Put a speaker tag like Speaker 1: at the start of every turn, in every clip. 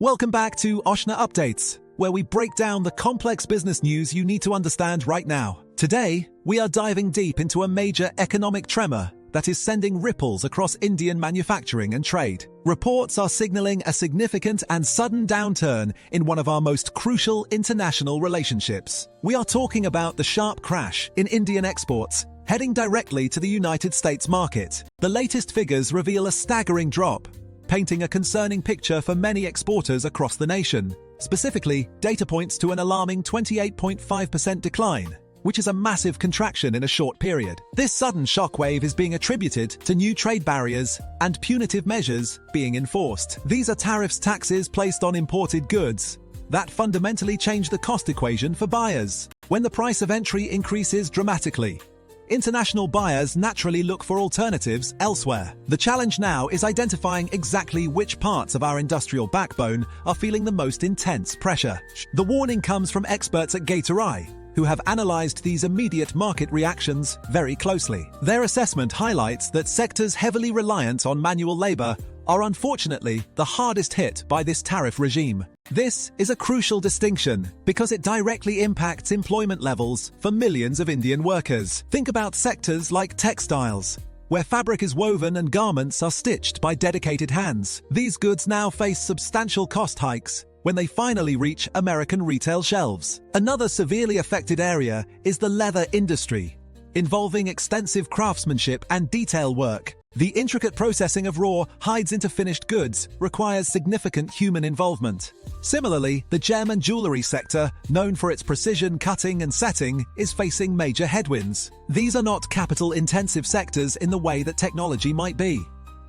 Speaker 1: Welcome back to Oshna Updates, where we break down the complex business news you need to understand right now. Today, we are diving deep into a major economic tremor that is sending ripples across Indian manufacturing and trade. Reports are signaling a significant and sudden downturn in one of our most crucial international relationships. We are talking about the sharp crash in Indian exports, heading directly to the United States market. The latest figures reveal a staggering drop, painting a concerning picture for many exporters across the nation. Specifically, data points to an alarming 28.5% decline, which is a massive contraction in a short period. This sudden shockwave is being attributed to new trade barriers and punitive measures being enforced. These are taxes placed on imported goods that fundamentally change the cost equation for buyers. When the price of entry increases dramatically, international buyers naturally look for alternatives elsewhere. The challenge now is identifying exactly which parts of our industrial backbone are feeling the most intense pressure. The warning comes from experts at Tariff, who have analyzed these immediate market reactions very closely. Their assessment highlights that sectors heavily reliant on manual labor are unfortunately the hardest hit by this tariff regime. This is a crucial distinction because it directly impacts employment levels for millions of Indian workers. Think about sectors like textiles, where fabric is woven and garments are stitched by dedicated hands. These goods now face substantial cost hikes when they finally reach American retail shelves. Another severely affected area is the leather industry, involving extensive craftsmanship and detail work. The intricate processing of raw hides into finished goods requires significant human involvement. Similarly, the gem and jewelry sector, known for its precision cutting and setting, is facing major headwinds. These are not capital-intensive sectors in the way that technology might be.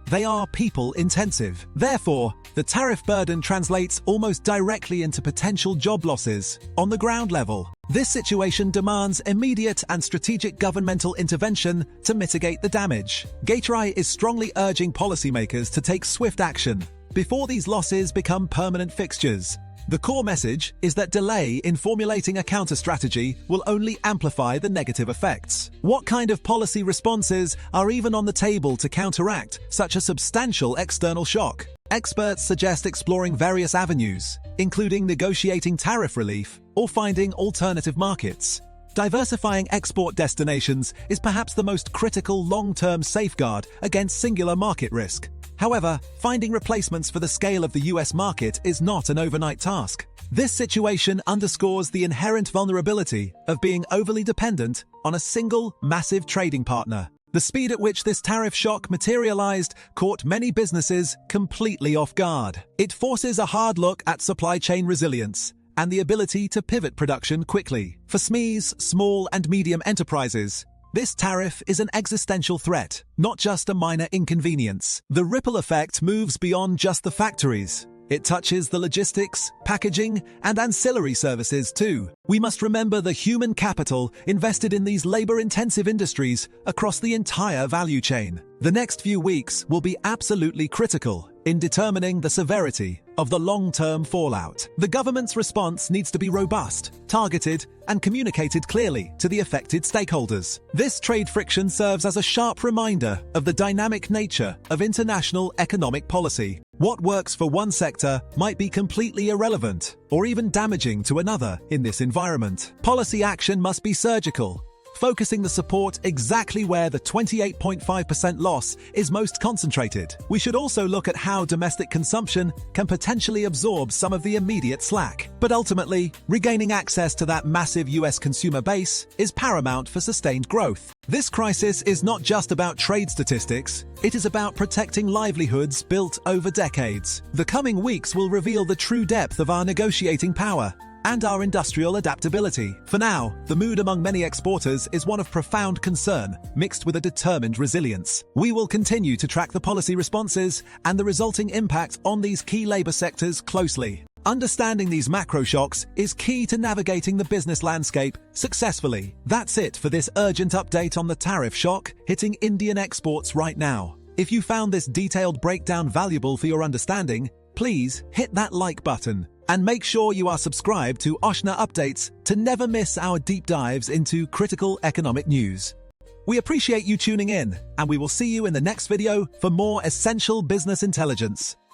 Speaker 1: They are people-intensive. Therefore, the tariff burden translates almost directly into potential job losses on the ground level. This situation demands immediate and strategic governmental intervention to mitigate the damage. Tariff is strongly urging policymakers to take swift action before these losses become permanent fixtures. The core message is that delay in formulating a counter-strategy will only amplify the negative effects. What kind of policy responses are even on the table to counteract such a substantial external shock? Experts suggest exploring various avenues, including negotiating tariff relief or finding alternative markets. Diversifying export destinations is perhaps the most critical long-term safeguard against singular market risk. However, finding replacements for the scale of the US market is not an overnight task. This situation underscores the inherent vulnerability of being overly dependent on a single, massive trading partner. The speed at which this tariff shock materialized caught many businesses completely off guard. It forces a hard look at supply chain resilience and the ability to pivot production quickly. For SMEs, small and medium enterprises, this tariff is an existential threat, not just a minor inconvenience. The ripple effect moves beyond just the factories. It touches the logistics, packaging, and ancillary services too. We must remember the human capital invested in these labor-intensive industries across the entire value chain. The next few weeks will be absolutely critical in determining the severity of the long-term fallout. The government's response needs to be robust, targeted, and communicated clearly to the affected stakeholders. This trade friction serves as a sharp reminder of the dynamic nature of international economic policy. What works for one sector might be completely irrelevant or even damaging to another in this environment. Policy action must be surgical, focusing the support exactly where the 28.5% loss is most concentrated. We should also look at how domestic consumption can potentially absorb some of the immediate slack. But ultimately, regaining access to that massive US consumer base is paramount for sustained growth. This crisis is not just about trade statistics, it is about protecting livelihoods built over decades. The coming weeks will reveal the true depth of our negotiating power and our industrial adaptability. For now, the mood among many exporters is one of profound concern, mixed with a determined resilience. We will continue to track the policy responses and the resulting impact on these key labor sectors closely. Understanding these macro shocks is key to navigating the business landscape successfully. That's it for this urgent update on the tariff shock hitting Indian exports right now. If you found this detailed breakdown valuable for your understanding, please hit that like button. And make sure you are subscribed to Oshna Updates to never miss our deep dives into critical economic news. We appreciate you tuning in, and we will see you in the next video for more essential business intelligence.